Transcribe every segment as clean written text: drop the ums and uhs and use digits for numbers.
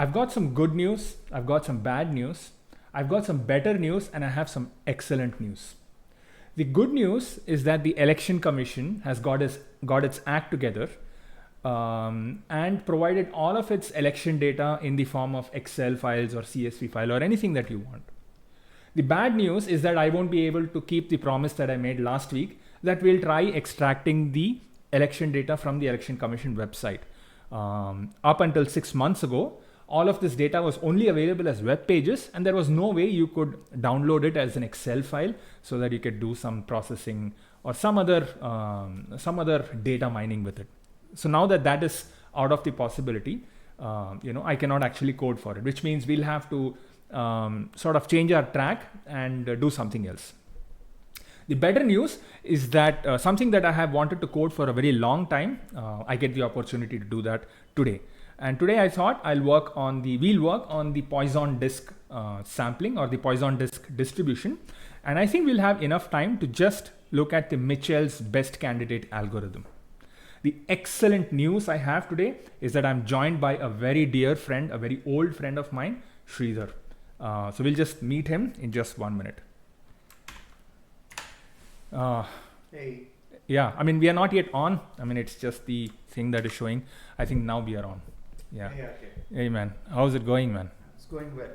I've got some good news, I've got some bad news, I've got some better news, and I have some excellent news. The good news is that the Election Commission has got its act together and provided all of its election data in the form of Excel files or CSV file or anything that you want. The bad news is that I won't be able to keep the promise that I made last week that we'll try extracting the election data from the Election Commission website. Up until 6 months ago, all of this data was only available as web pages, and there was no way you could download it as an Excel file so that you could do some processing or some other data mining with it. So now that is out of the possibility, I cannot actually code for it, which means we'll have to sort of change our track and do something else. The better news is that something that I have wanted to code for a very long time, I get the opportunity to do that today. And today I thought we'll work on the Poisson disk sampling or the Poisson disk distribution. And I think we'll have enough time to just look at the Mitchell's best candidate algorithm. The excellent news I have today is that I'm joined by a very dear friend, a very old friend of mine, Sridhar. So we'll just meet him in just 1 minute. Hey. Yeah, I mean, we are not yet on. I mean, it's just the thing that is showing. I think now we are on. Yeah. Okay. Hey, man. How's it going, man? It's going well.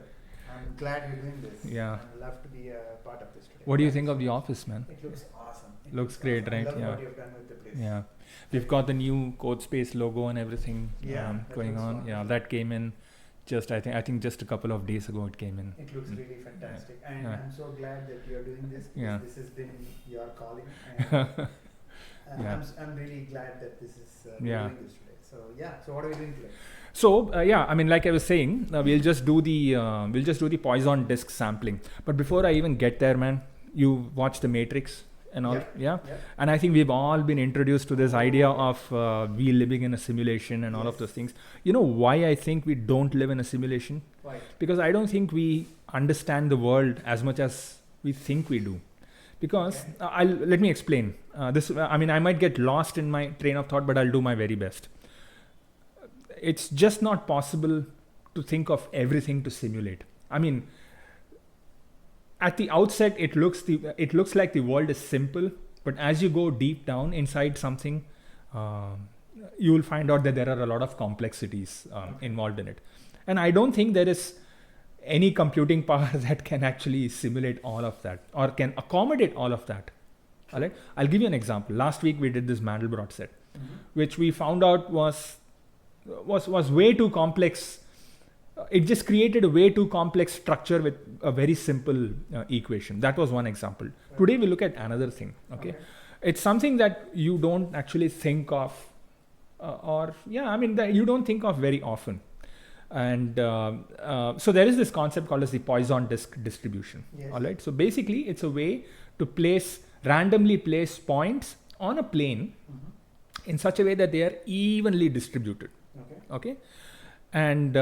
I'm glad you're doing this. Yeah. I'd love to be a part of this today. What do you think of the office, man? It looks awesome. Looks great, awesome. right? I love Yeah. what you've done with the place. Yeah. We've got the new CodeSpace logo and everything going on. Fun. Yeah, that came in just, I think just a couple of days ago it came in. It looks really fantastic. And Yeah. I'm so glad that you're doing this. Yeah. This has been your calling. And Yeah. I'm really glad that this is Yeah. doing this today. So what are we doing today? So I mean, like I was saying, we'll just do the Poisson disk sampling. But before I even get there, man, you watch The Matrix and all, yeah? And I think we've all been introduced to this idea of we living in a simulation and all of those things. You know why I think we don't live in a simulation? Why? Because I don't think we understand the world as much as we think we do. Because let me explain this. I mean, I might get lost in my train of thought, but I'll do my very best. It's just not possible to think of everything to simulate. I mean, at the outset, it looks like the world is simple, but as you go deep down inside something, you will find out that there are a lot of complexities involved in it. And I don't think there is any computing power that can actually simulate all of that or can accommodate all of that. All right? I'll give you an example. Last week we did this Mandelbrot set, which we found out was way too complex. It just created a way too complex structure with a very simple equation. That was one example. Today we look at another thing. Okay. It's something that you don't actually think of, that you don't think of very often. And so there is this concept called as the Poisson disk distribution. Yes. All right. So basically, it's a way to randomly place points on a plane in such a way that they are evenly distributed. Okay. And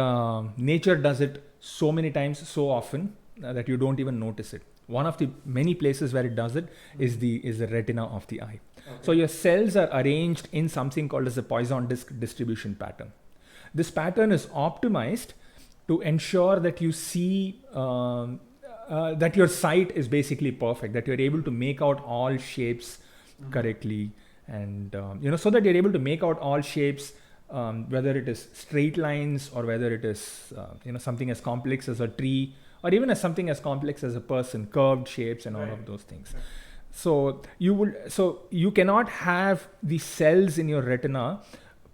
nature does it so many times, so often that you don't even notice it. One of the many places where it does it is the retina of the eye. So your cells are arranged in something called as the Poisson disk distribution pattern. This pattern is optimized to ensure that you see that your sight is basically perfect, that you're able to make out all shapes correctly, and so that you're able to make out all shapes, whether it is straight lines or whether it is something as complex as a tree or even as something as complex as a person, curved shapes and all of those things. So you cannot have the cells in your retina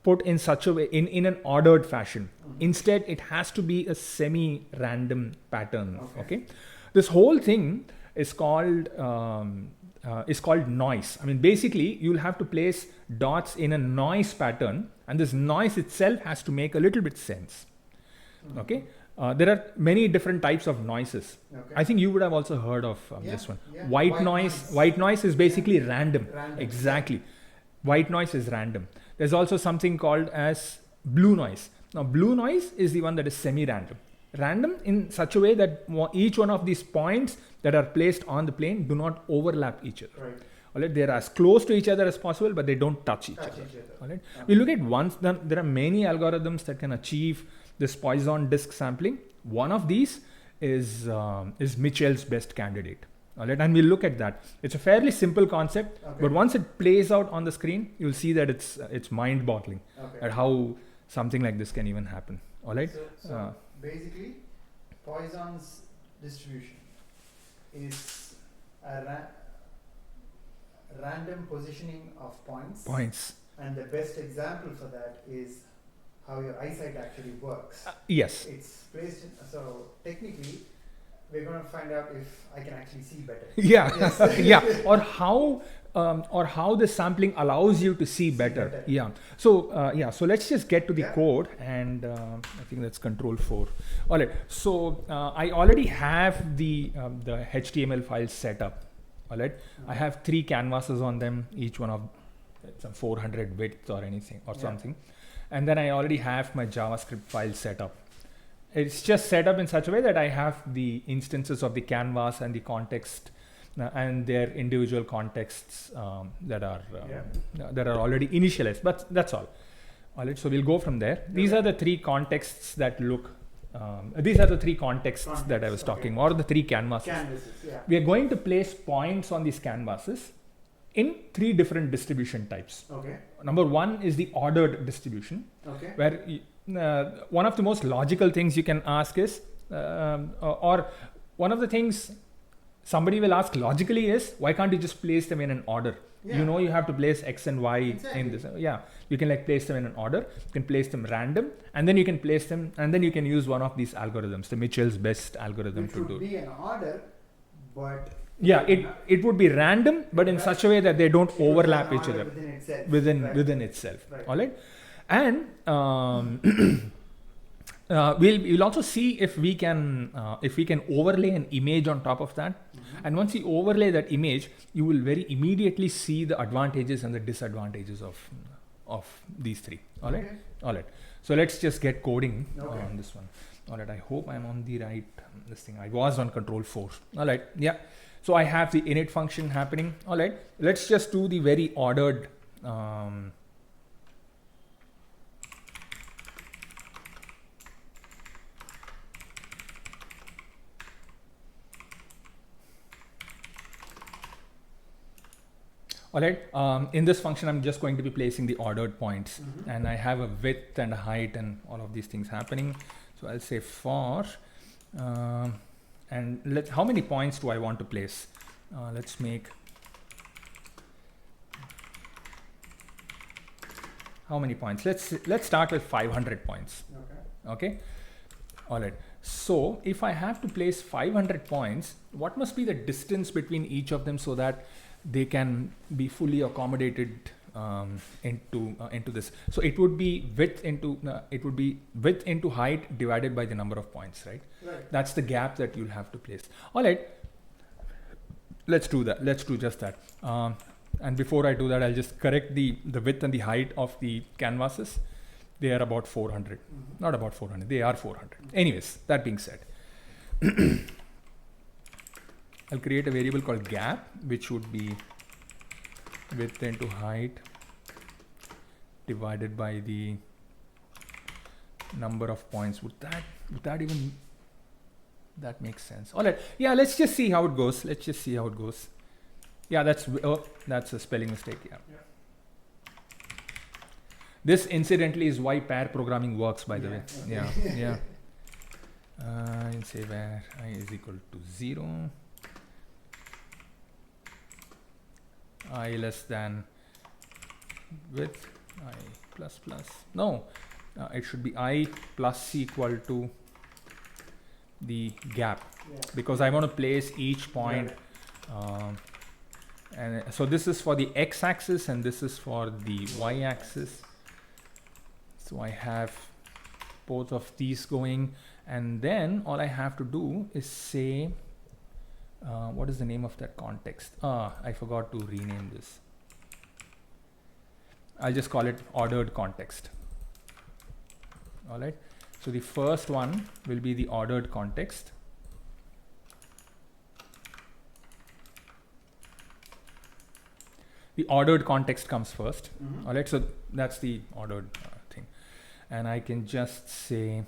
put in such a way in an ordered fashion. Instead, it has to be a semi-random pattern. Okay. This whole thing is called noise. I mean, basically, you'll have to place dots in a noise pattern, and this noise itself has to make a little bit sense. Okay. There are many different types of noises. I think you would have also heard of this one. White noise. White noise is basically random. Exactly. White noise is random. There's also something called as blue noise. Now, blue noise is the one that is semi-random. Random in such a way that each one of these points that are placed on the plane do not overlap each other. All right, they're as close to each other as possible, but they don't touch each Touch other. each other. All right. Okay. We look at once. Then there are many algorithms that can achieve this Poisson disk sampling. One of these is Mitchell's best candidate. All right, and we'll look at that. It's a fairly simple concept, Okay. but once it plays out on the screen, you'll see that it's mind-boggling Okay. at how something like this can even happen. All right. So basically, Poisson's distribution is a random positioning of points. Points. And the best example for that is how your eyesight actually works. Yes. It's placed in, so technically, we're going to find out if I can actually see better. Yeah. Yes. Yeah. Or how the sampling allows you to see better. better. Yeah. So So let's just get to the Yeah. code, and I think that's Control 4. All right. So I already have the HTML files set up. All right. I have 3 canvases on them, each one of some 400 width or anything or Yeah. something, and then I already have my JavaScript file set up. It's just set up in such a way that I have the instances of the canvas and the context and their individual contexts that are already initialized. But that's all. All right. So we'll go from there. These are the 3 contexts that look. These are the 3 contexts that I was talking, or the 3 canvases. Canvases, yeah. We are going to place points on these canvases in 3 different distribution types. Okay. Number 1 is the ordered distribution, Okay. where one of the most logical things you can ask is, or one of the things somebody will ask logically is, why can't you just place them in an order? Yeah. You know, you have to place X and Y Exactly. in this. Yeah, you can like place them in an order. You can place them random, and then you can place them, and then you can use one of these algorithms, the Mitchell's best algorithm Which to do. would be an order, but Yeah, it would be random, but in such a way that they don't it would be overlap an each order other within itself. Right. within itself. Right. All right, and we'll also see if we can overlay an image on top of that. Mhm. And once you overlay that image, you will very immediately see the advantages and the disadvantages of these 3. All right. Okay. All right. So let's just get coding Okay. on this one. All right. I hope I'm on the right this thing. I was on Control 4. All right. Yeah. So I have the init function happening. All right. Let's just do the very ordered. All right. In this function, I'm just going to be placing the ordered points, Mhm. and I have a width and a height and all of these things happening. So I'll say for, and how many points do I want to place? Let's make. How many points? Let's start with 500 points. Okay. Okay. All right. So if I have to place 500 points, what must be the distance between each of them so that they can be fully accommodated into this? So it would be width into height divided by the number of points, right? Right. That's the gap that you'll have to place. All right. Let's do that. Let's do just that. And before I do that, I'll just correct the width and the height of the canvases. They are about 400. Mhm. Not about 400. They are 400. Anyways, that being said, I'll create a variable called gap, which would be width into height divided by the number of points. Would that even that makes sense? All right. Yeah, let's just see how it goes. Yeah, that's a spelling mistake. Yeah. Yeah. This incidentally is why pair programming works, by the way. Yeah. Yeah. I'll say where I is equal to 0, I less than width, I plus plus. No, it should be I plus equal to the gap, Yeah. because I want to place each point. And so this is for the x-axis and this is for the y-axis. So I have both of these going, and then all I have to do is say, what is the name of that context? I forgot to rename this. I'll just call it ordered context. All right. So the first one will be the ordered context. the ordered context comes first. Mhm. All right, so that's the ordered thing, and I can just say,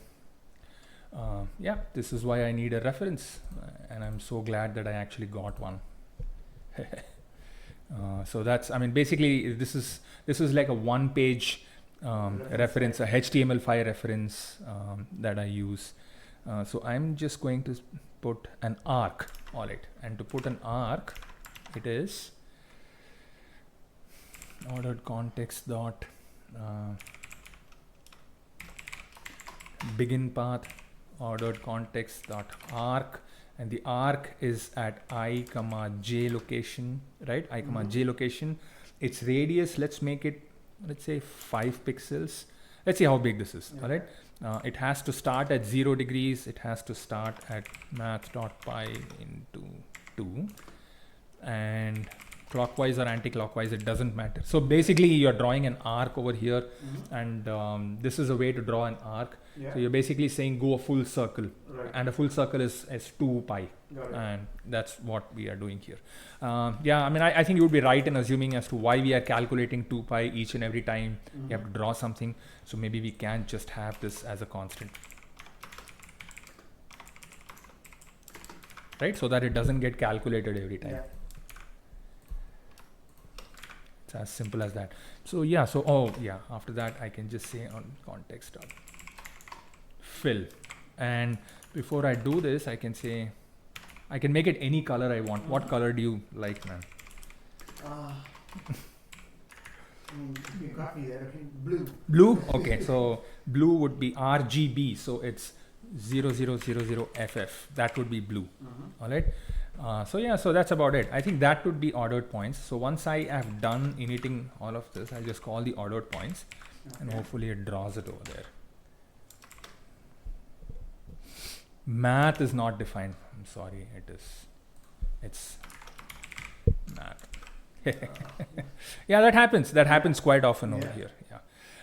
yeah, this is why I need a reference, and I'm so glad that I actually got one. So that's, I mean, basically this is like a one-page reference, a HTML5 reference that I use. So I'm just going to put an arc. All right, and to put an arc, it is ordered context dot begin path ordered context dot arc, and the arc is at I comma j location, right? I comma j location. Its radius, let's make it, let's say 5 pixels. Let's see how big this is. Yeah. All right, it has to start at 0 degrees. It has to start at math.pi into 2, and clockwise or anti-clockwise, it doesn't matter. So basically you're drawing an arc over here, and this is a way to draw an arc. Yeah. So you're basically saying go a full circle, Right. and a full circle is 2 pi, Got it. and that's what we are doing here. Yeah, I mean, I think you would be right in assuming as to why we are calculating 2 pi each and every time you have to draw something. So maybe we can just have this as a constant, right? So that it doesn't get calculated every time. Yeah. It's as simple as that. So yeah, so oh yeah, after that I can just say on context dot fill, and before I do this, I can say, I can make it any color I want. What color do you like, man? You got me there. Okay. Blue. Blue? Okay, so blue would be RGB, so it's 0000FF. That would be blue. All right. So yeah, so that's about it. I think that would be ordered points. So once I have done initting all of this, I'll just call the ordered points, and Okay. hopefully it draws it over there. Math is not defined. I'm sorry, it is. It's math. Yeah, that happens. That happens quite often over Yeah. here. Yeah.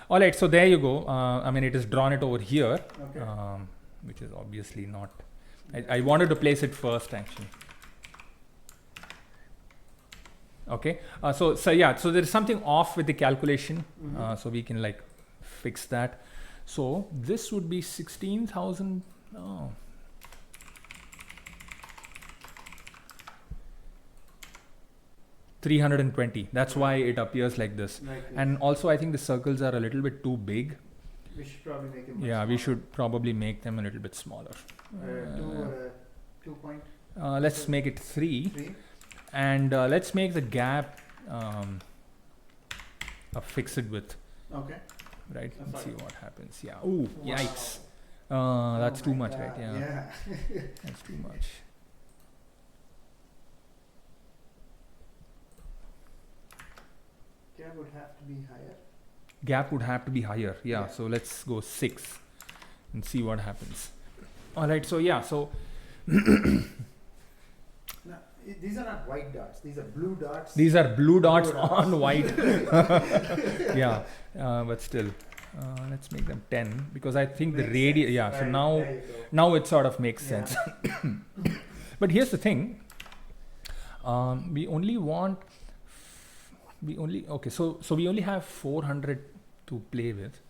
All right. So there you go. I mean, it is drawn it over here, Okay. which is obviously not. I wanted to place it first, actually. Okay. So yeah. So there is something off with the calculation. So we can like fix that. So this would be 16,000. Oh. $320. That's why it appears like this. Like this. And also, I think the circles are a little bit too big. We should probably make it. much Yeah, we smaller. should probably make them a little bit smaller. 2 point Let's make it 3, 3. and let's make the gap a fixed width, Okay. right? That's Let's see fine. what happens. Yeah. Ooh, Wow. yikes. That's Oh too my much, right? God, Yeah, that's too much. Gap would have to be higher. Gap would have to be higher. Yeah. Yeah. So let's go 6 and see what happens. All right. So yeah. So Now, these are not white dots. These are blue dots. these are blue dots Blue dots. on white. Yeah, but still, let's make them 10 because I think the Makes radius. sense. Yeah. So Right, now, there you go. now it sort of makes Yeah. sense. But here's the thing. We only want. Okay. So we only have 400 to play with,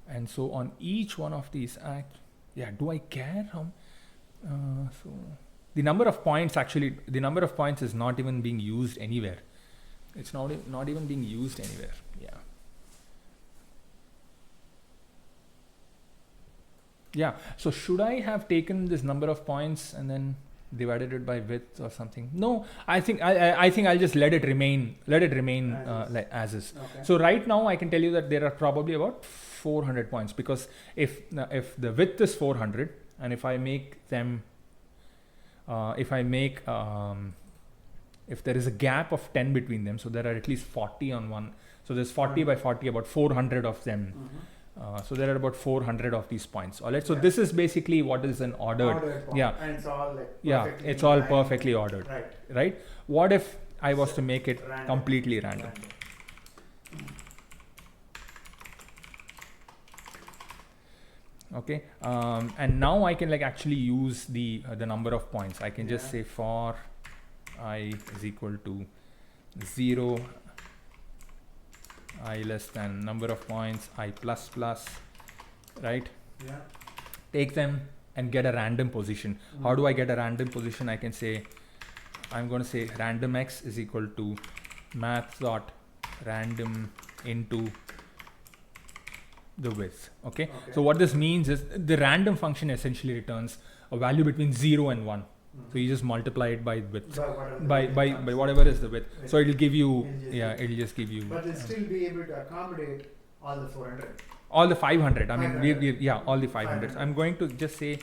and so on each one of these yeah. Do I care how? So the number of points is not even being used anywhere. It's not even being used anywhere. Yeah. Yeah. So should I have taken this number of points and then divided it by width or something? No, I think I'll just let it remain As is. like as is. Okay. So right now I can tell you that there are probably about 400 points, because if the width is 400, and if I make them if there is a gap of 10 between them, so there are at least 40 on one, so there's 40 by 40, about 400 of them. So there are about 400 of these points. All right. So Yeah. this is basically what is an ordered. point. yeah. And it's all like Yeah, perfectly it's all aligned. perfectly ordered, Right. right? What if I was So to make it random. completely random? Okay, and now I can like actually use the number of points. I can just Yeah. say for I is equal to 0 I less than number of points, I plus plus, right? Yeah. Take them and get a random position. How do I get a random position? I can say, I'm going to say random x is equal to math dot random into the width. Okay? So what this means is the random function essentially returns a value between 0 and 1. So you just multiply it by width, by whatever is the width. So it'll give you, it'll just give you. But it'll still be able to accommodate all the 400. All the 500. I mean, 500. all the 500. I'm going to just say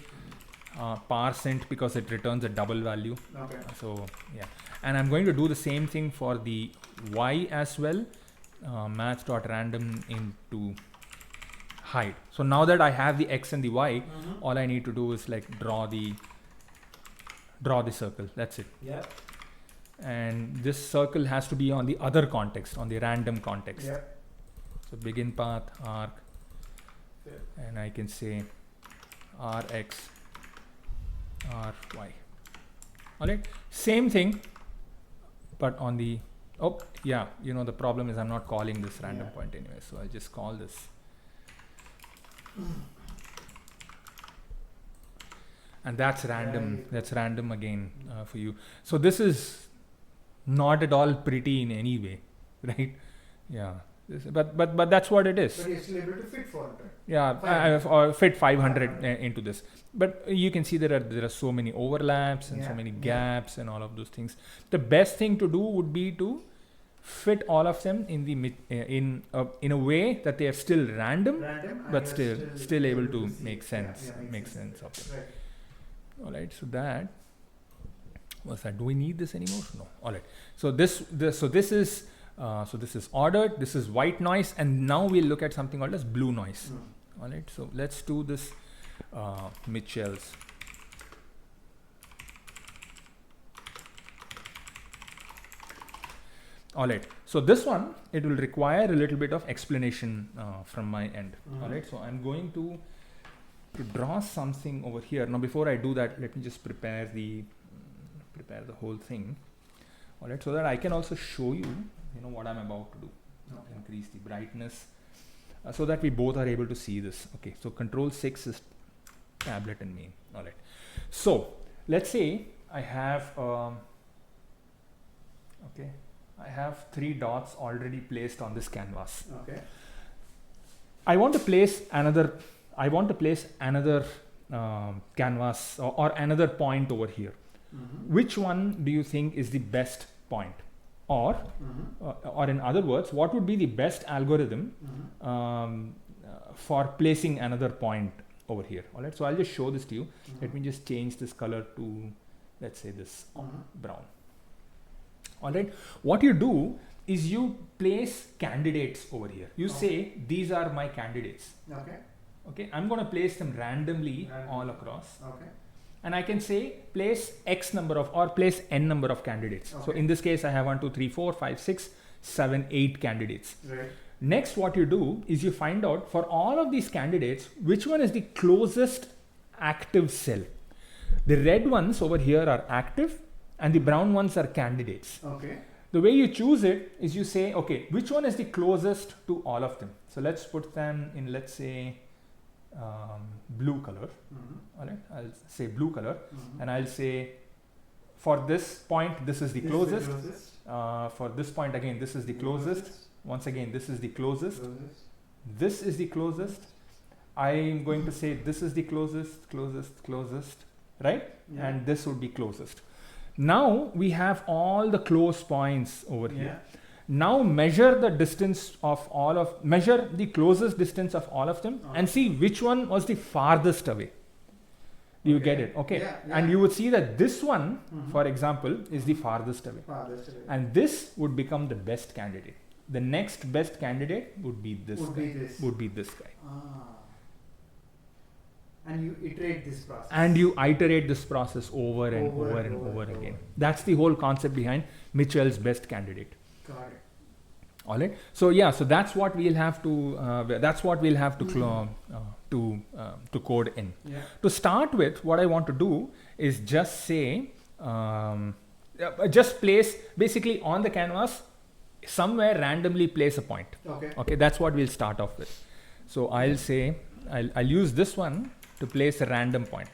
%, because it returns a double value. Okay. So yeah, and I'm going to do the same thing for the y as well. Math.random into height. So now that I have the x and the y, all I need to do is like draw the circle. That's it. Yeah. And this circle has to be on the other context, on the random context. Yeah. So begin path arc, Yeah. and I can say rx ry. All right, same thing, but on the the problem is I'm not calling this random point anyway, so I just call this and that's random. That's random again for you. So this is not at all pretty in any way, right? Yeah. But that's what it is. But you're still able to fit 400. Yeah, I have fit 500 into this. But you can see there are so many overlaps and so many gaps and all of those things. The best thing to do would be to fit all of them in the in a way that they are still random, but still able to make sense. Make sense of it. Right. All right. So that was that. Do we need this anymore? No. All right. So this is ordered, this is white noise, and now we'll look at something called as blue noise. All right, so let's do this Mitchell's. All right, so this one, it will require a little bit of explanation from my end. All right, so I'm going to draw something over here. Now before I do that, let me just prepare the whole thing. All right, so that I can also show you what I'm about to do. Increase the brightness so that we both are able to see this. Okay, so control 6 is tablet and main. All right, so let's say I have I have 3 dots already placed on this canvas. Okay. I want to place another canvas or another point over here. Which one do you think is the best point? Or in other words, what would be the best algorithm for placing another point over here? All right, so I'll just show this to you. Let me just change this color to, let's say, this brown. All right, what you do is you place candidates over here. You say, these are my candidates. Okay, I'm going to place them randomly all across. Okay. And I can say place X number of or place N number of candidates. So in this case, I have 1, 2, 3, 4, 5, 6, 7, 8 candidates. Right. Next, what you do is you find out for all of these candidates, which one is the closest active cell. The red ones over here are active and the brown ones are candidates. Okay. The way you choose it is you say, okay, which one is the closest to all of them? So let's put them in, let's say, blue color. All right, I'll say blue color, and I'll say for this point this is the closest. For this point again this is the closest. Once again this is the closest. This is the closest. I'm going to say this is the closest, right? And this would be closest. Now we have all the close points over here. Now measure the distance of measure the closest distance of all of them and see which one was the farthest away. Do you get it? Okay. And you would see that this one, for example, is the farthest away. And this would become the best candidate. The next best candidate would be this guy. Would be this guy. And you iterate this process. And you iterate this process over and over again. That's the whole concept behind Mitchell's best candidate. Got it. All right. So yeah. So that's what we'll have to to code in. To start with, what I want to do is just say, just place basically on the canvas somewhere randomly place a point. Okay. Okay, that's what we'll start off with. So I'll say, I'll use this one to place a random point.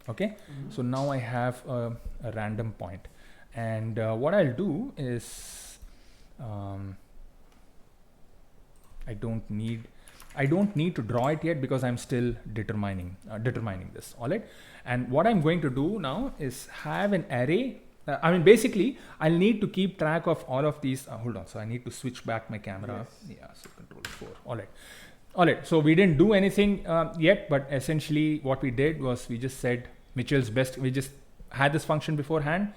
Okay, so now I have a random point, and what I'll do is I don't need to draw it yet because I'm still determining this. All right, and what I'm going to do now is have an array. I mean, basically, I'll need to keep track of all of these. Hold on, so I need to switch back my camera. Yes. Yeah, so Control 4. All right. So we didn't do anything yet, but essentially what we did was we just said Mitchell's best. We just had this function beforehand,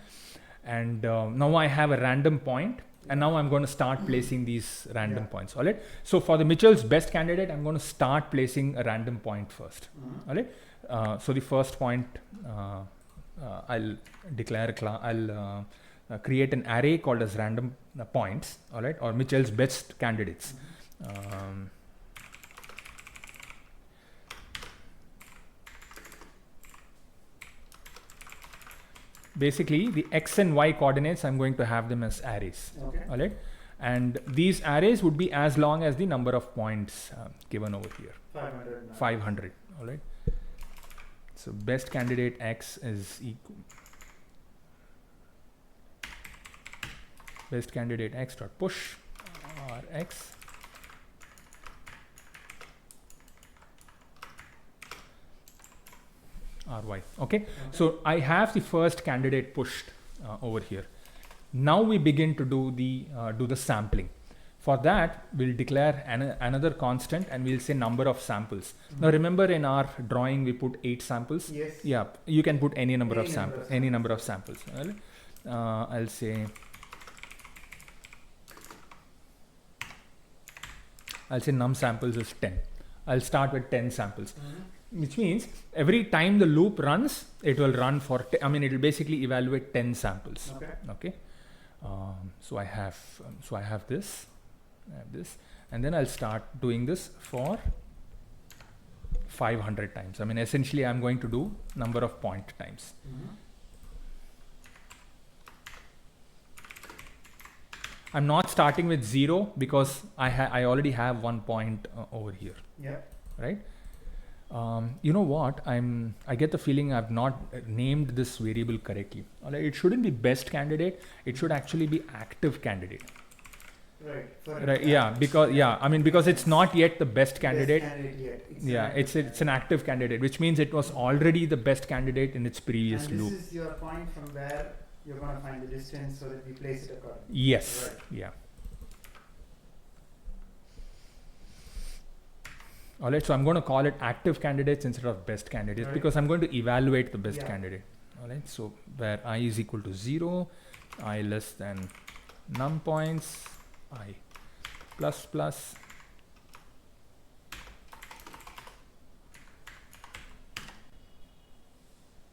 and now I have a random point. And now I'm going to start placing these random points. All right. So for the Mitchell's best candidate, I'm going to start placing a random point first. All right. So the first point, I'll declare I'll create an array called as random points. All right, or Mitchell's best candidates. Basically, the x and y coordinates, I'm going to have them as arrays. Okay. All right, and these arrays would be as long as the number of points given over here. 500. 500. All right. So best candidate x is equal. Best candidate x dot push rx. Ry. Okay. So I have the first candidate pushed over here. Now we begin to do the sampling. For that, we'll declare another constant and we'll say number of samples. Now remember, in our drawing we put 8 samples. Yes. Yeah, you can put any number of Any number samples. of Any number of samples. I'll say num samples is 10. I'll start with 10 samples. Which means every time the loop runs, it will run for, it will basically evaluate 10 samples. Okay. Okay. So I have this, and then I'll start doing this for 500 times. Essentially I'm going to do number of point times. I'm not starting with 0 because I already have 1 point over here. Yeah. Right? You know what? I get the feeling I've not named this variable correctly. Alright, it shouldn't be best candidate. It should actually be active candidate. Right. Right? Yeah. Because it's not yet the best candidate. It's an active candidate, which means it was already the best candidate in its previous and loop. This is your point from where you're going to find the distance so that we place it accordingly. Yes. Right. Yeah. All right, so I'm going to call it active candidates instead of best candidates because I'm going to evaluate the best candidate. All right, so where I is equal to 0, I less than num points, I plus plus.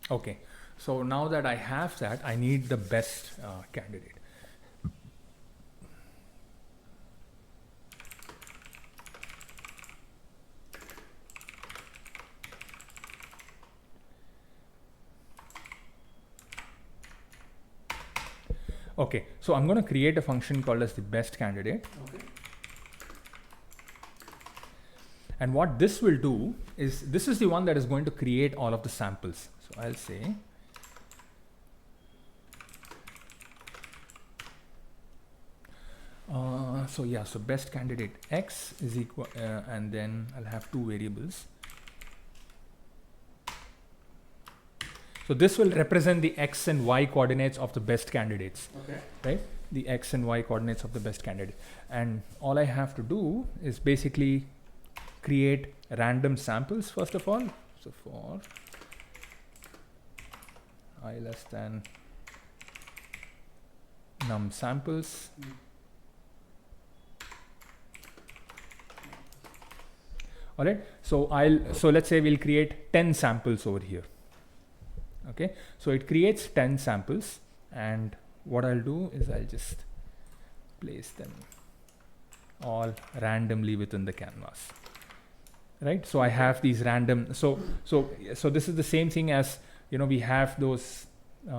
Okay, so now that I have that, I need the best candidate. Okay, so I'm going to create a function called as the best candidate. Okay. And what this will do is, this is the one that is going to create all of the samples. So I'll say so best candidate x is equal, and then I'll have 2 variables. So this will represent the x and y coordinates of the best candidates. Okay. Right? The x and y coordinates of the best candidate. And all I have to do is basically create random samples first of all. So for I less than num samples. All right. So let's say we'll create 10 samples over here. Okay, so it creates 10 samples, and what I'll do is I'll just place them all randomly within the canvas, right? So I have these random, so this is the same thing as, we have those, so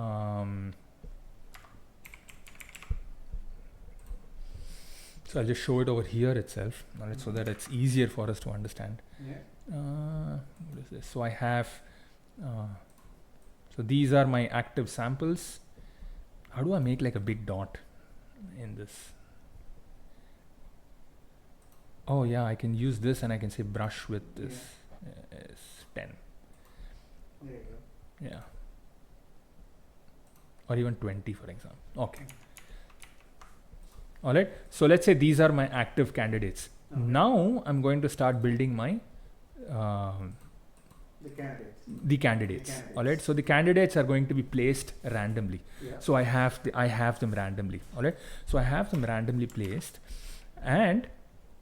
I'll just show it over here itself, so that it's easier for us to understand. What is this? So I have, so these are my active samples. How do I make like a big dot in this? Oh yeah, I can use this and I can say brush with this is 10. There you go. Yeah. Or even 20, for example. Okay. All right. So let's say these are my active candidates. Okay. Now I'm going to start building my The candidates. the candidates. All right. So the candidates are going to be placed randomly. Yeah. So I have them randomly. All right. So I have them randomly placed, and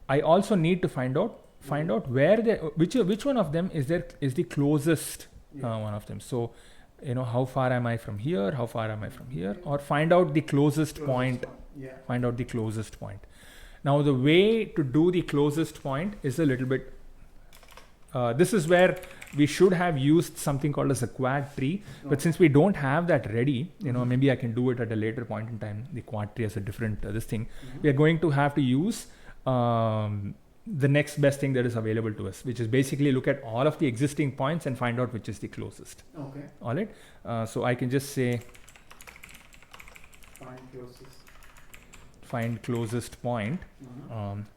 I also need to find out where which one of them is the closest one of them. So how far am I from here? How far am I from here? Or find out the closest point. Yeah. Find out the closest point. Now the way to do the closest point is a little bit. This is where we should have used something called as a quad tree, but since we don't have that ready, maybe I can do it at a later point in time. The quad tree as a different this thing. We are going to have to use the next best thing that is available to us, which is basically look at all of the existing points and find out which is the closest. Okay. All right. So I can just say find closest point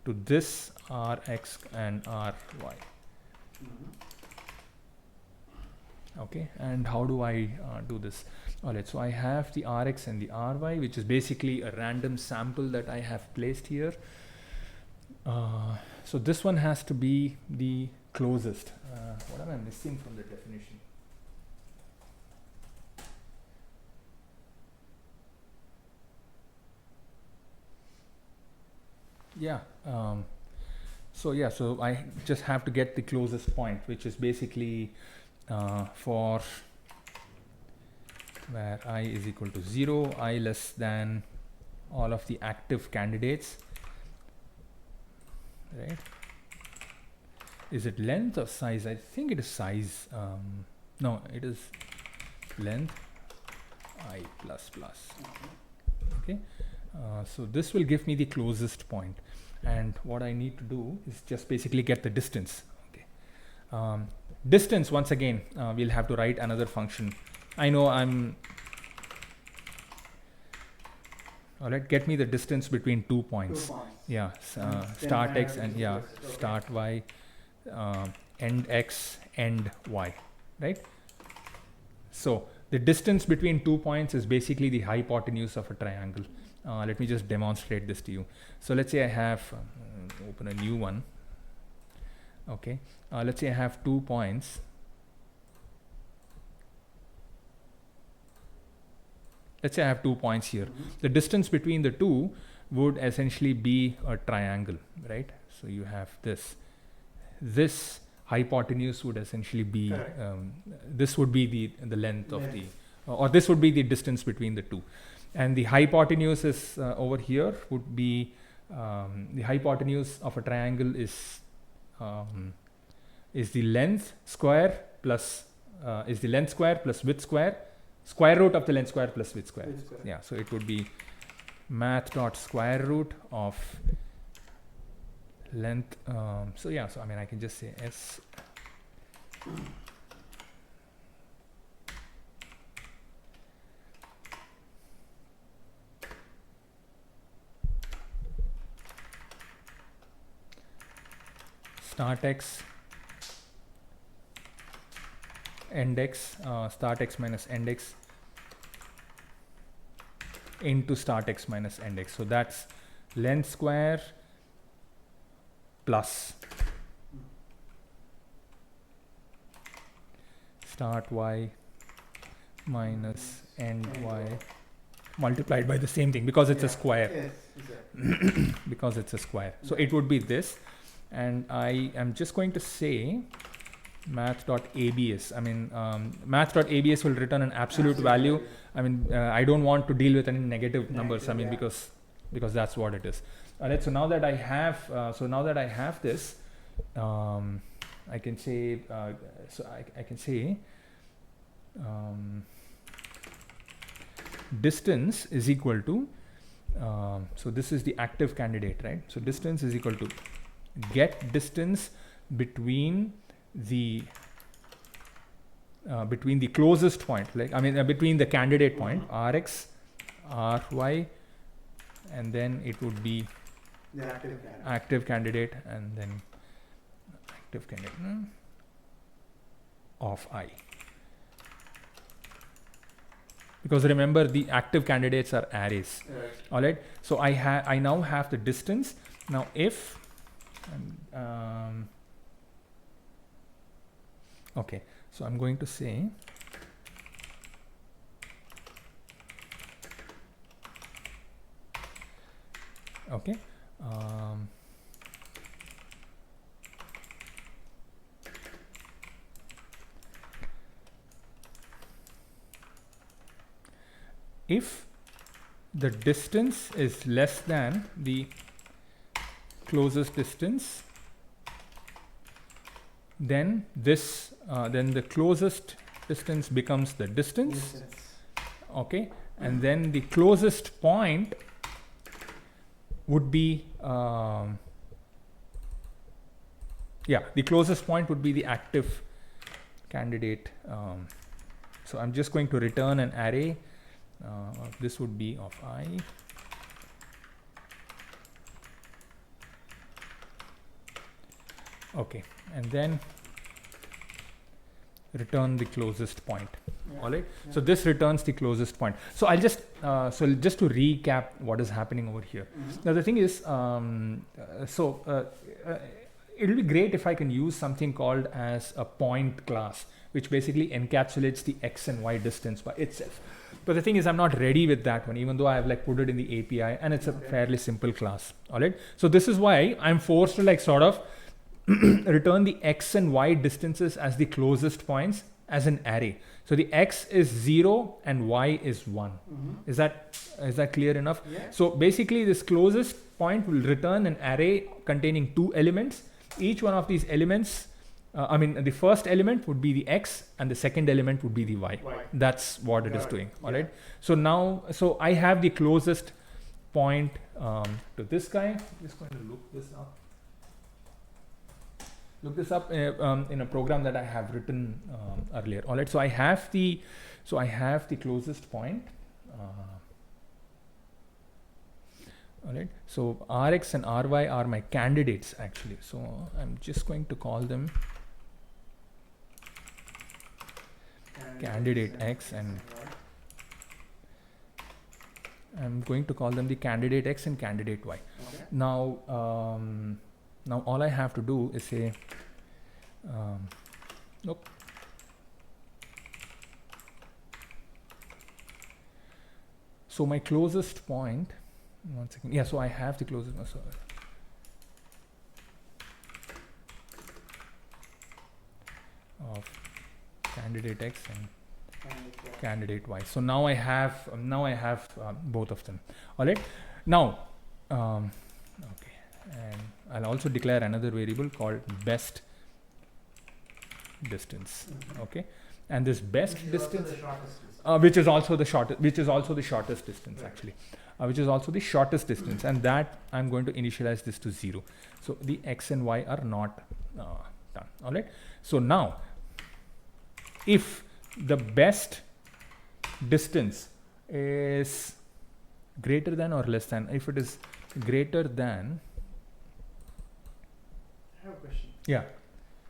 to this Rx and Ry. Okay, and how do I do this? All right, so I have the Rx and the Ry, which is basically a random sample that I have placed here. So this one has to be the closest. What am I missing from the definition? Yeah. So I just have to get the closest point, which is basically for where I is equal to 0, I less than all of the active candidates, right? Is it length or size? I think it is size. No, it is length I plus plus. Okay. So this will give me the closest point, and what I need to do is just basically get the distance. Okay. Distance, once again, we'll have to write another function. I know all right, get me the distance between 2 points. 2 points. Yeah, start x and start y, end x, end y, right? So the distance between 2 points is basically the hypotenuse of a triangle. Let me just demonstrate this to you. So let's say I have, open a new one. Okay, let's say I have 2 points. Let's say I have 2 points here. The distance between the two would essentially be a triangle, right? So you have this. This hypotenuse would essentially be, this would be the length of the, or this would be the distance between the two. And the hypotenuse is over here would be, the hypotenuse of a triangle is the length square plus, is the length square plus width square, square root of the length square plus width square. Yeah, so it would be math dot square root of length. So yeah, so I mean I can just say S start x end x, start x minus end x into start x minus end x. So that's length square plus start y minus end y multiplied by the same thing, because it's a square. Yes, exactly. Because it's a square. So it would be this, and I am just going to say math.abs. I mean, math.abs will return an absolute value. I mean, I don't want to deal with any negative numbers. I mean, because that's what it is. All right. So now that I have this, I can say I can say distance is equal to so this is the active candidate, right? So distance is equal to get distance between the closest point, like between the candidate point, Rx, Ry, and then it would be The active candidate, and then active candidate of I. Because remember, the active candidates are arrays. Right. All right. So I now have the distance. Now if okay, so I'm going to say okay. If the distance is less than the closest distance, then then the closest distance becomes the distance. Okay, and then the closest point would be the closest point would be the active candidate. So I'm just going to return an array. This would be of I. Okay, and then return the closest point. Yeah. All right. Yeah. So this returns the closest point. So I'll just just to recap what is happening over here. Now the thing is, it'll be great if I can use something called as a point class, which basically encapsulates the x and y distance by itself. But the thing is, I'm not ready with that one, even though I have like put it in the API, and it's a fairly simple class. All right. So this is why I'm forced to like sort of return the x and y distances as the closest points as an array. So the x is 0 and y is 1. Is that clear enough? Yeah. So basically this closest point will return an array containing 2 elements. Each one of these elements, the first element would be the x and the second element would be the y. That's what it is doing. All right. So now, I have the closest point to this guy. I'm just going to look this up in a program that I have written earlier. All right. So I have the closest point. All right. So Rx and Ry are my candidates actually. So I'm just going to call them candidate X, and I'm going to call them the candidate X and candidate Y. Okay. Now all I have to do is say nope. So my closest point, one second. Yeah, so I have the closest one. Of candidate X and candidate Y. So now I have both of them. All right. Now, okay, and I'll also declare another variable called best distance. Okay, and this best distance, which is also the shortest distance actually, which is also the shortest distance, and that I'm going to initialize this to 0. So the X and Y are not done. All right. So now, if the best distance is greater than or less than, if it is greater than, I have a question. yeah.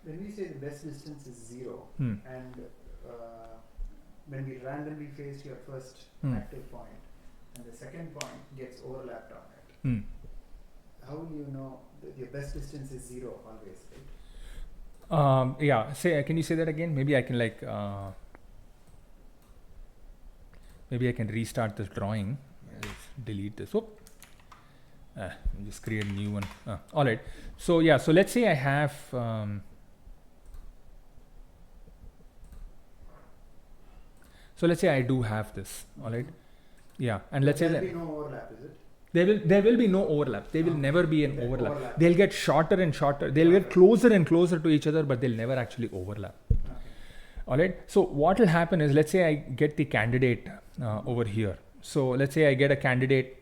When we say the best distance is 0, Hmm. and when we randomly face your first active point, and the second point gets overlapped on it, Hmm. how will you know that your best distance is 0 always, right? Yeah. Can you say that again? Maybe I can maybe I can restart this drawing. Let's delete this. Just create a new one. All right. So yeah. So let's say I have. So let's say I do have this. All right. Yeah. And let's say there'll that. be no overlap, is it? There will be no overlap. There will Okay. never be an Yeah, overlap. They'll get shorter and shorter. They'll get closer and closer to each other, but they'll never actually overlap. Okay. All right. So what will happen is, let's say I get the candidate over here. So let's say I get a candidate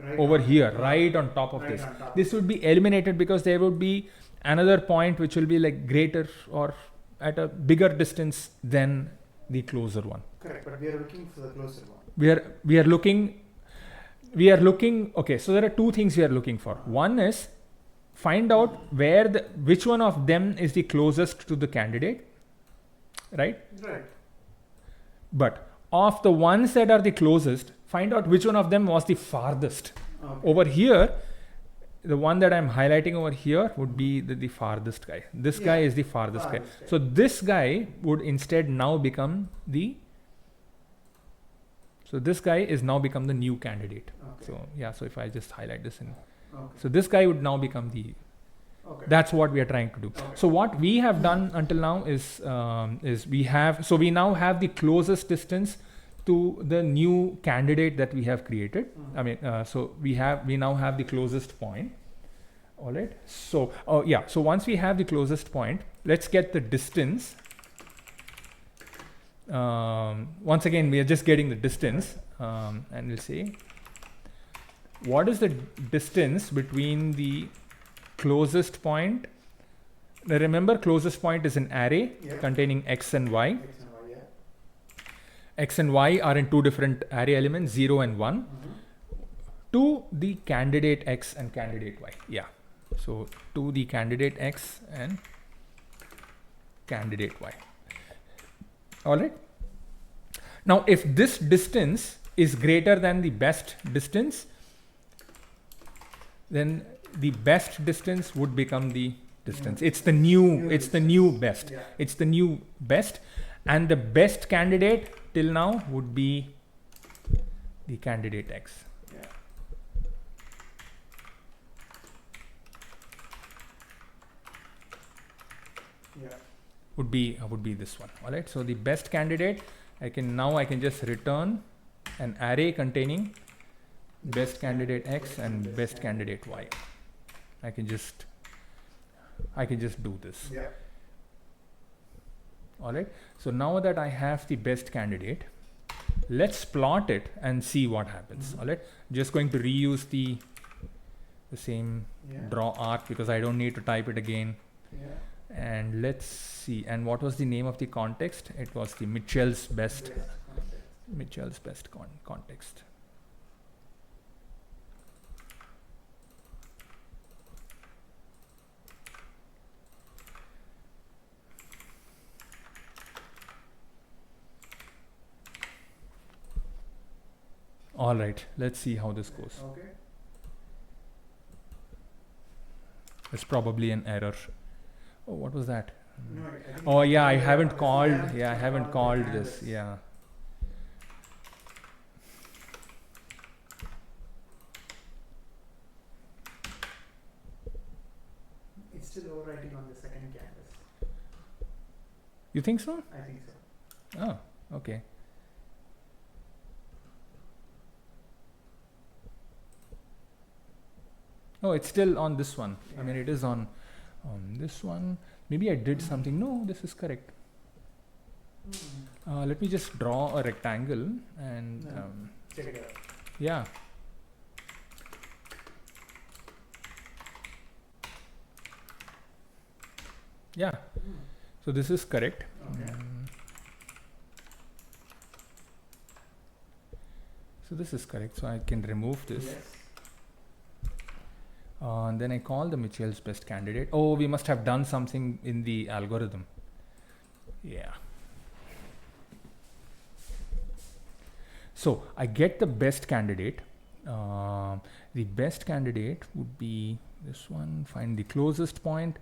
Right over on- here, right on top of right this. on top. This would be eliminated because there would be another point which will be like greater or at a bigger distance than the closer one. Correct, but we are looking for the closer one. We are looking. Okay, so there are two things we are looking for. One is find out which one of them is the closest to the candidate, right? Right. But of the ones that are the closest, find out which one of them was the farthest. Okay. Over here, the one that I'm highlighting over here would be the farthest guy. This guy Yeah. is the farthest guy. Farthest guy. So this guy would instead now become the. So this guy is now become the new candidate. Okay. So yeah. So if I just highlight this in. Okay. So this guy would now become the. Okay. That's what we are trying to do. Okay. So what we have done until now is we now have the closest distance to the new candidate that we have created. Mhm. I mean, so we now have the closest point. All right. So yeah. So once we have the closest point, let's get the distance. Once again, we are just getting the distance, and we'll say what is the distance between the closest point. Now remember, closest point is an array Yeah. containing x and y. X and Y, yeah. X and y are in two different array elements, 0 and 1, Mhm. to the candidate x and candidate y. Yeah. So to the candidate x and candidate y. All right. Now, if this distance is greater than the best distance, then the best distance would become the distance. It's the it's the new best. Yeah. It's the new best, and the best candidate till now would be the candidate x. Yeah. Yeah. Would be this one. All right. So the best candidate, I can just return an array containing best candidate x and best candidate y. I can just do this. Yeah. All right. So now that I have the best candidate, let's plot it and see what happens. Mhm. All right. Just going to reuse the same Yeah. draw arc because I don't need to type it again. Yeah. And let's see. And what was the name of the context? It was the Mitchell's best. Context. Mitchell's best context. All right, let's see how this goes. Okay. It's probably an error. Oh, what was that? No, I think Oh yeah, I you haven't have- called. you Yeah, I haven't the called canvas. this. Yeah. It's still overwriting on the second canvas. You think so? I think so. Oh, okay. Oh, it's still on this one. I mean, it is on this one. Maybe I did something. No, this is correct. Let me just draw a rectangle and No. Check it out. yeah. Yeah. So this is correct. Okay. So this is correct. So I can remove this. Yes. And then I call the Mitchell's best candidate. Oh, we must have done something in the algorithm. Yeah. So I get the best candidate. The best candidate would be this one. Find the closest point.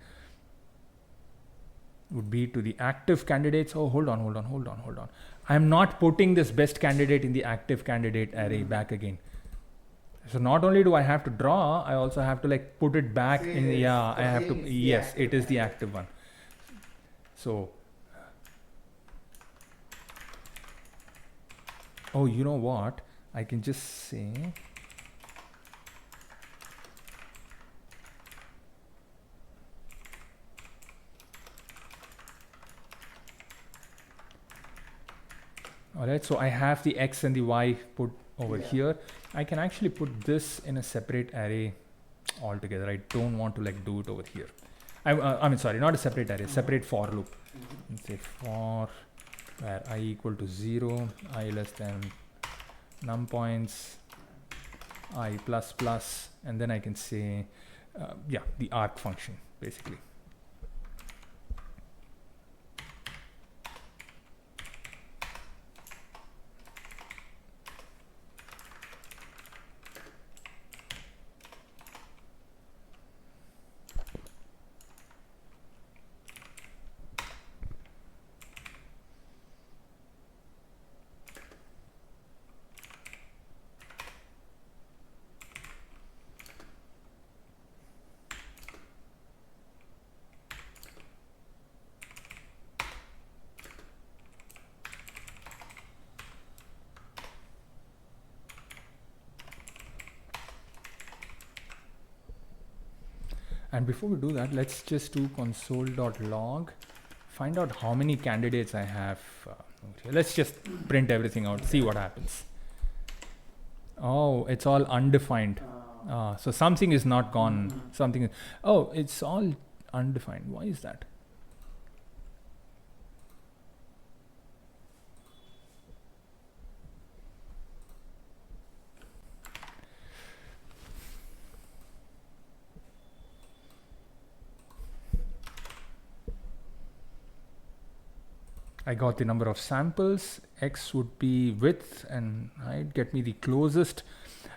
Would be to the active candidates. Oh, hold on. I'm not putting this best candidate in the active candidate array back again. So not only do I have to draw, I also have to like put it back Say in. yes, Yeah, I the have same to. is the Yes, active it is the candidate. active one. So. Oh, you know what? I can just say. Alright, so I have the X and the Y put over Yeah. here. I can actually put this in a separate array altogether. I don't want to like do it over here. I mean, sorry, not a separate array, separate for loop. Let's say for where I equal to 0, I less than num points, I plus plus, and then I can say, yeah, the arc function basically. And before we do that, let's just do console.log, find out how many candidates I have. Okay. Let's just print everything out, see what happens. Oh, it's all undefined. So something is not gone. Something. Oh, it's all undefined. Why is that? I got the number of samples. X would be width, and height get me the closest.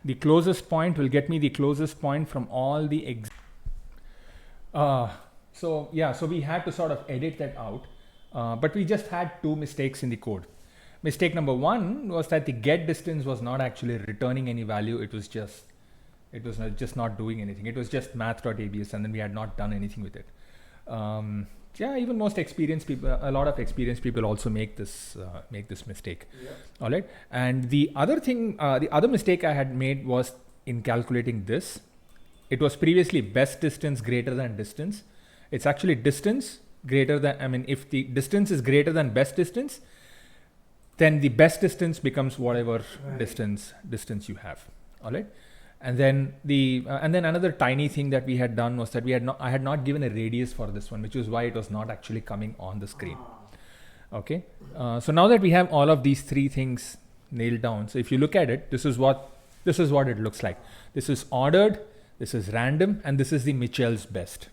The closest point will get me the closest point from all the so yeah, so we had to sort of edit that out, but we just had two mistakes in the code. Mistake number one was that the get distance was not actually returning any value. It was just not doing anything. It was just math.abs, and then we had not done anything with it. Yeah, even most experienced people, a lot of experienced people also make this mistake. Yeah. All right. And the other thing, the other mistake I had made was in calculating this. It was previously best distance greater than distance. It's actually distance greater than, I mean, if the distance is greater than best distance, then the best distance becomes whatever distance you have. All right. And then and then another tiny thing that we had done was that I had not given a radius for this one, which is why it was not actually coming on the screen. Okay. So now that we have all of these three things nailed down, so if you look at it, this is what it looks like. This is ordered, this is random, and this is the Mitchell's best.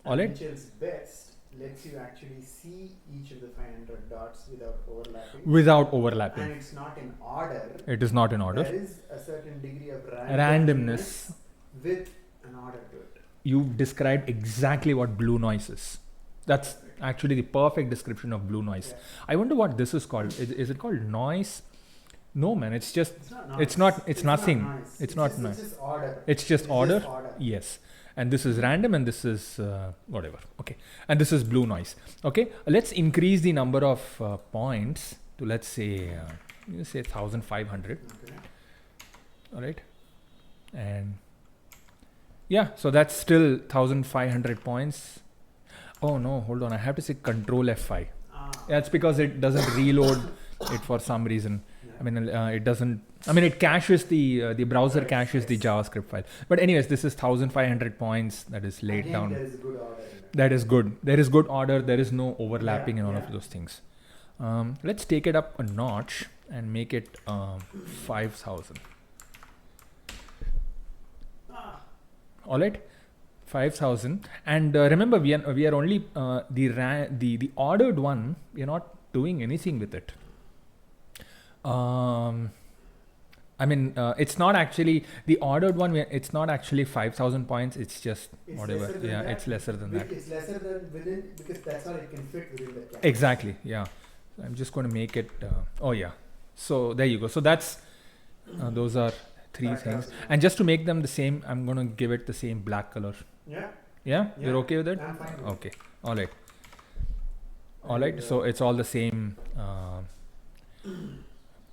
All right. Mitchell's best lets you actually see each of the 500 dots without overlapping. Without overlapping. And it's not in order. It is not in order. There is a certain degree of Randomness with an order to it. You described exactly what blue noise is. That's actually the perfect description of blue noise. Yeah. I wonder what this is called. Is it called noise? No, man. It's just. It's not noise. It's nothing. Not noise. It's not noise. It's just order. It's just order. Just order. Yes. And this is random, and this is whatever. Okay. And this is blue noise. Okay. Let's increase the number of points to, let's say 1,500. Okay. All right. And yeah, so that's still 1,500 points. Oh no, hold on. I have to say Control F5. That's because it doesn't reload it for some reason. Yeah. I mean, it doesn't. I mean, it caches the browser caches the JavaScript file. But anyways, this is 1,500 points that is laid Again, down. there is good order in it. That is good. There is good order. There is no overlapping Yeah, in all yeah. of those things. Let's take it up a notch and make it 5,000. All right, 5,000. And remember, we are only the ordered one. We are not doing anything with it. I mean, it's not actually the ordered one. It's not actually 5,000 points. It's just It's whatever. lesser than Yeah, that. it's lesser than that. It's lesser than within, because that's all it can fit within the class. Exactly. Yeah. So I'm just going to make it. Oh yeah. So there you go. So that's those are three things. And just to make them the same, I'm going to give it the same black color. Yeah. Yeah. Yeah. You're okay with it? I'm fine with it. Okay. All right. All right. So it's all the same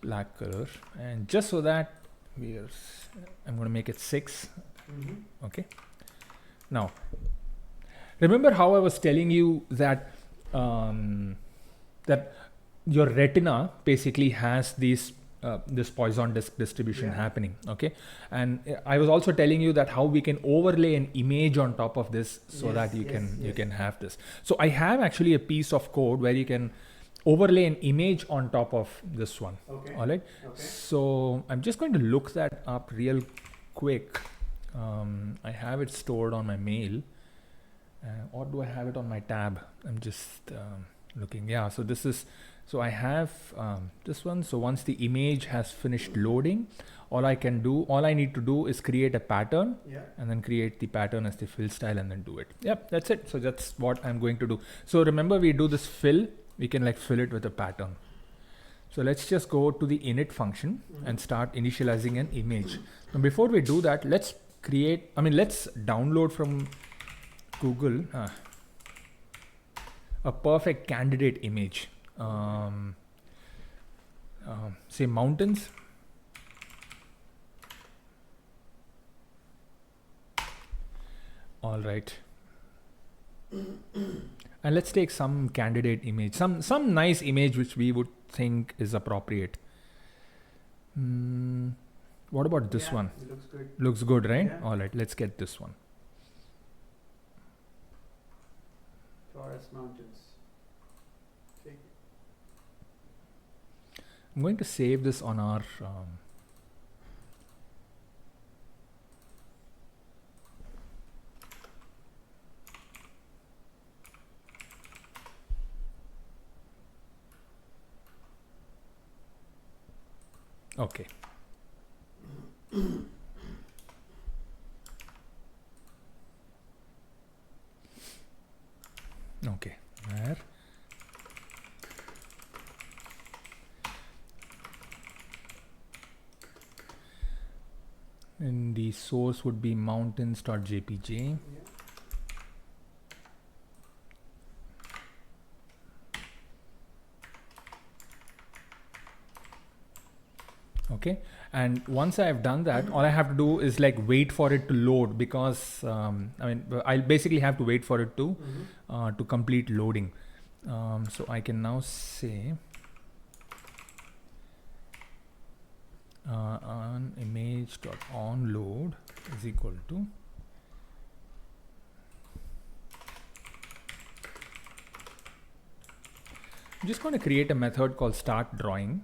black color, and just so that I'm going to make it 6. Mm-hmm. Okay. Now, remember how I was telling you that that your retina basically has these this Poisson distribution happening. Okay, and I was also telling you that how we can overlay an image on top of this so that you can have this. So I have actually a piece of code where you can overlay an image on top of this one. Okay. All right. Okay. So I'm just going to look that up real quick. I have it stored on my mail, or do I have it on my tab? I'm just looking. Yeah. So this is. So I have this one. So once the image has finished loading, all I need to do is create a pattern, and then create the pattern as the fill style and then do it. Yep, that's it. So that's what I'm going to do. So remember, we do this fill, we can like fill it with a pattern. So let's just go to the init function and start initializing an image. Now before we do that, let's download from Google a perfect candidate image. Say mountains. All right. And let's take some candidate image, some nice image which we would think is appropriate. What about this one? It looks good. Looks good, right? Yeah. All right, let's get this one. Forest, mountains. Take it. I'm going to save this on our okay. Okay, where? And the source would be mountains.jpg. Okay, and once I have done that, all I have to do is like wait for it to load, because I'll basically have to wait for it to complete loading. So I can now say on image.onload is equal to I'm just going to create a method called start drawing.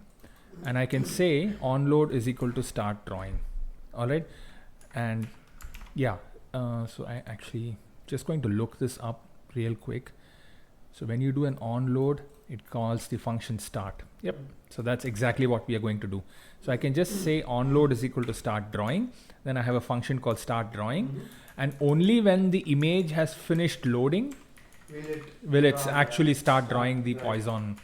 And I can say onload is equal to start drawing. All right. And yeah, so I actually just going to look this up real quick. So when you do an onload, it calls the function start. Yep. So that's exactly what we are going to do. So I can just say onload is equal to start drawing. Then I have a function called start drawing. And only when the image has finished loading, will it actually start drawing the Poisson.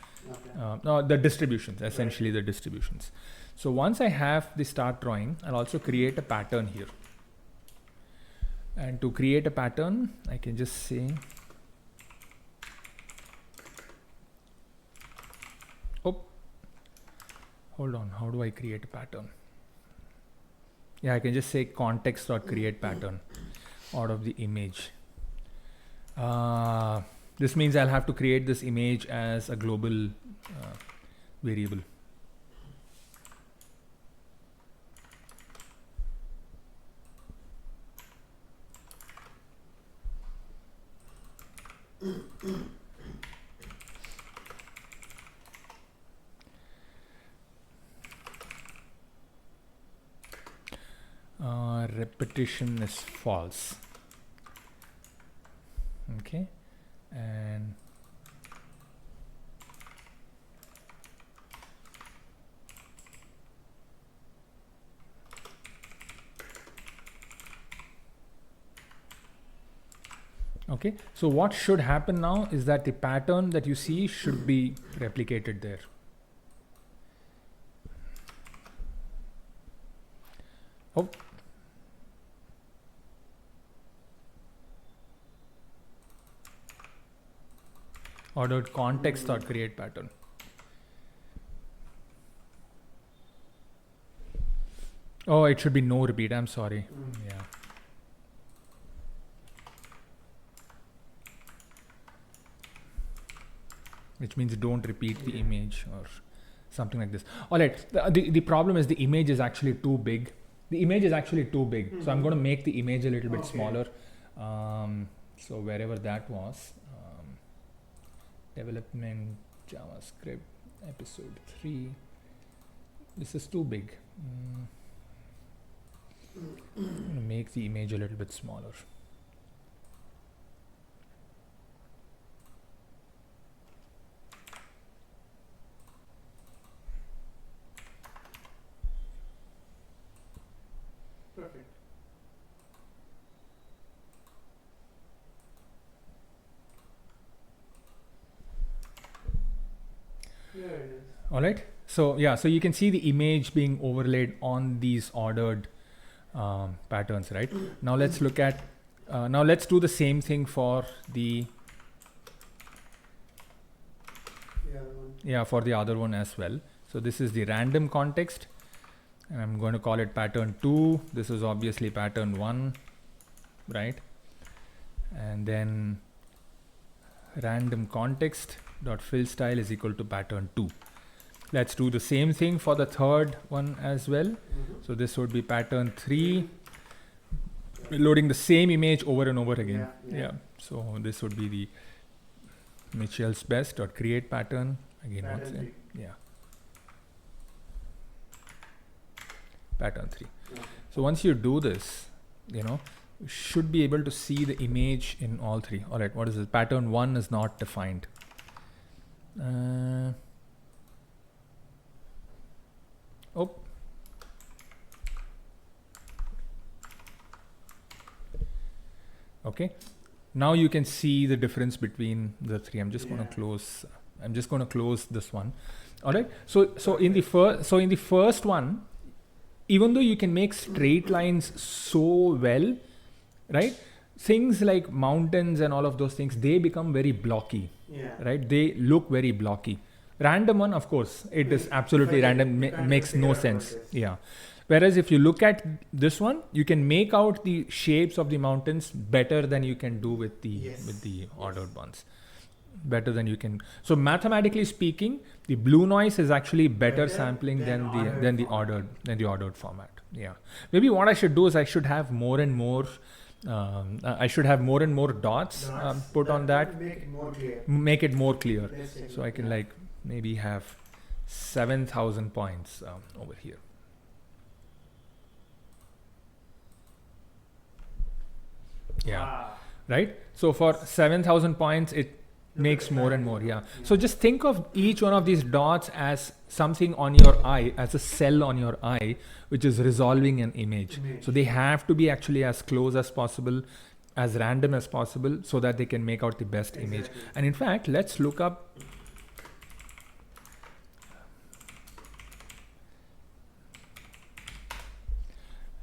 No, the distributions, essentially the distributions. So once I have the start drawing, I'll also create a pattern here. And to create a pattern, I can just say, hold on, how do I create a pattern? Yeah, I can just say context.create pattern out of the image. This means I'll have to create this image as a global variable. Repetition is false. Okay, and okay, so what should happen now is that the pattern that you see should be replicated there. Oh. Ordered context.create pattern. Oh, it should be no repeat. I'm sorry. Yeah. which means don't repeat the image or something like this. All right. The problem is the image is actually too big. The image is actually too big. So I'm going to make the image a little bit smaller. So wherever that was, development JavaScript episode 3. This is too big. I'm going to make the image a little bit smaller. Perfect. Here it is. All right. So yeah, so you can see the image being overlaid on these ordered patterns, right? Now let's look at. Now let's do the same thing for the for the other one as well. So this is the random context, and I'm going to call it pattern 2. This is obviously pattern 1, right? And then random context dot fill style is equal to pattern 2. Let's do the same thing for the third one as well. So this would be pattern 3. We're loading the same image over and over again. Yeah. So this would be the Mitchell's best dot create pattern again. Once again. Yeah. Pattern 3. So once you do this, you should be able to see the image in all 3. All right. What is this? Pattern 1 is not defined. Okay. Now you can see the difference between the 3. I'm just going to close. I'm just going to close this one. All right. So in the first one, even though you can make straight lines so well, right? Things like mountains and all of those things, they become very blocky. Right? They look very blocky. Random one, of course, it is absolutely random. Makes no sense. Yeah. Whereas if you look at this one, you can make out the shapes of the mountains better than you can do with the ordered ones. Better than you can. So mathematically speaking, the blue noise is actually better sampling than the ordered format. Yeah. Maybe what I should do is I should have more and more. I should have more and more dots put on that. Make it more clear. So I can maybe have 7,000 points over here. Yeah. Wow. Right. So for 7,000 points, it makes more and more. Yeah. So just think of each one of these dots as something on your eye, as a cell on your eye, which is resolving an image. So they have to be actually as close as possible, as random as possible, so that they can make out the best image. And in fact, let's look up.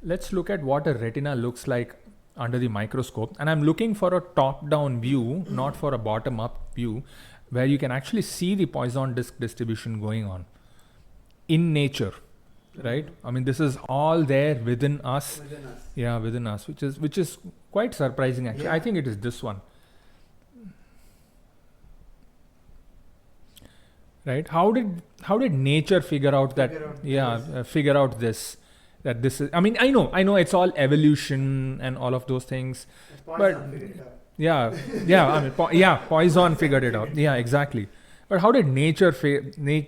Let's look at what a retina looks like under the microscope, and I'm looking for a top-down view, not for a bottom-up view, where you can actually see the Poisson disk distribution going on in nature, right? I mean, this is all there within us. Yeah, within us, which is quite surprising actually. I think it is this one, right? How did nature figure out that? Figure out this. That this is, I mean, I know it's all evolution and all of those things, but Poisson figured it out. Yeah, exactly. But how did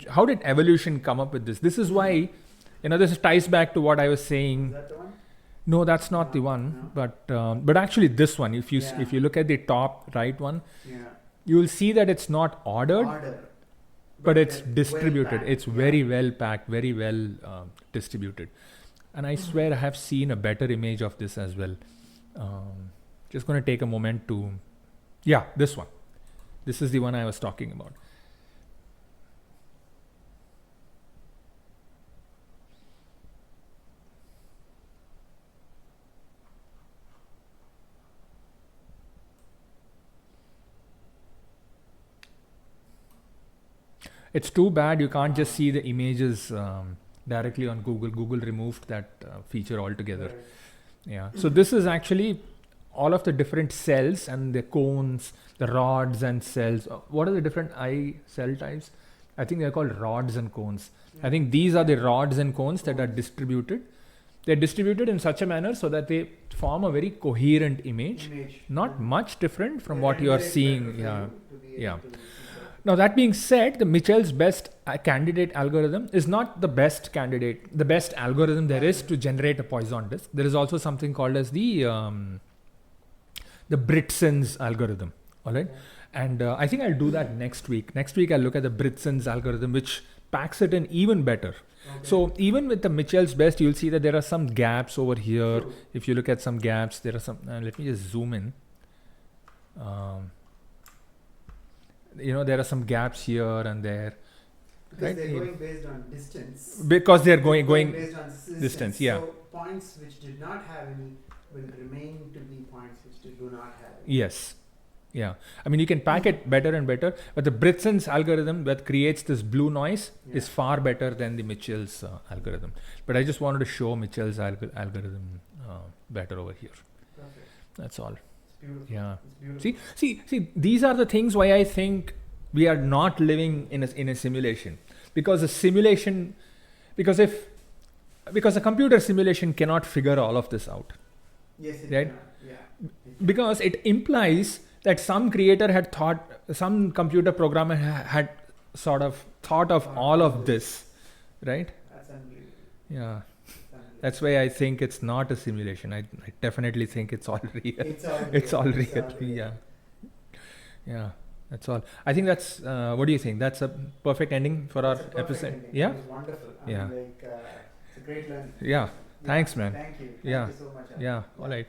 how did evolution come up with this? This is why, this ties back to what I was saying. Is that the one? No, that's not the one. No. But actually this one, if you look at the top right one, you will see that it's not ordered, but it's distributed. It's very well packed, very well distributed. And I swear I have seen a better image of this as well. Just going to take a moment to... Yeah, this one. This is the one I was talking about. It's too bad you can't just see the images directly on Google. Google removed that feature altogether. Yeah. So this is actually all of the different cells and the cones, the rods and cells. What are the different eye cell types? I think they're called rods and cones. I think these are the rods and cones that are distributed. They're distributed in such a manner so that they form a very coherent image. Not much different from what you are seeing. Yeah. Now that being said, the Mitchell's best candidate algorithm is not the best candidate, the best algorithm there is to generate a Poisson disk. There is also something called as the Britson's algorithm. All right. And I think I'll do that next week. Next week I'll look at the Britson's algorithm, which packs it in even better. So even with the Mitchell's best, you'll see that there are some gaps over here. If you look at some gaps, there are some. Let me just zoom in. There are some gaps here and there. Because they're going based on distance. Because they're going based on distance. Yeah. So points which did not have any will remain to be points which do not have any. Yes. Yeah, I mean you can pack it better and better, but the Britson's algorithm that creates this blue noise is far better than the Mitchell's algorithm. But I just wanted to show Mitchell's algorithm better over here. Perfect. That's all. It's beautiful. Yeah. It's beautiful. See, these are the things why I think we are not living in a simulation, because a simulation, because a computer simulation cannot figure all of this out. Yes, it right? cannot. Yeah. Because it implies that some creator had thought, some computer programmer had sort of thought of all of this, right? That's unbelievable. Yeah. That's why I think it's not a simulation. I definitely think it's all real. It's all real. Yeah. Yeah. That's all. I think that's, what do you think? That's a perfect ending for our episode. Ending. Yeah. It was wonderful. Yeah. It's a great learning. Yeah. Thanks, man. Thank you. Yeah. Thank you so much. Yeah. All right.